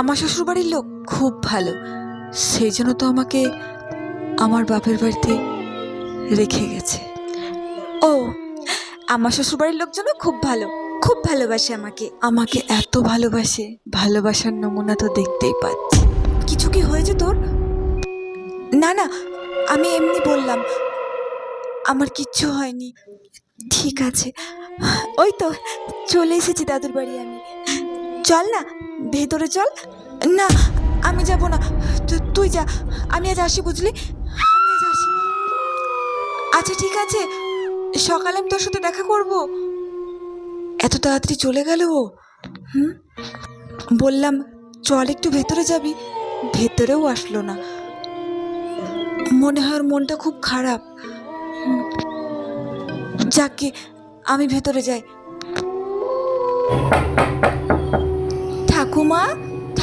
আমার শ্বশুরবাড়ির লোক খুব ভালো, সেই জন্য তো আমাকে আমার বাপের বাড়িতে রেখে গেছে। ও, আমার শ্বশুরবাড়ির লোকজনও খুব ভালো, খুব ভালোবাসে আমাকে। আমাকে এত ভালোবাসে, ভালোবাসার নমুনা তো দেখতেই পাচ্ছি। কিছু কি হয়েছে তোর? না না, আমি এমনি বললাম, আমার কিচ্ছু হয়নি। ঠিক আছে। ওই তো চলে এসেছি দাদুর বাড়ি আমি। চল না, ভেতরে চল। না, আমি যাব না, তুই যা। আমি আজ আসি, বুঝলি? আমি আজ আসি। আচ্ছা ঠিক আছে, সকালে আমি তোর সাথে দেখা করব। এত তাড়াতাড়ি চলে গেল ও? বললাম চল একটু ভেতরে যাবি, ভেতরেও আসলো না। মনে হয় ওর মনটা খুব খারাপ। যাকে আমি ভেতরে যাই।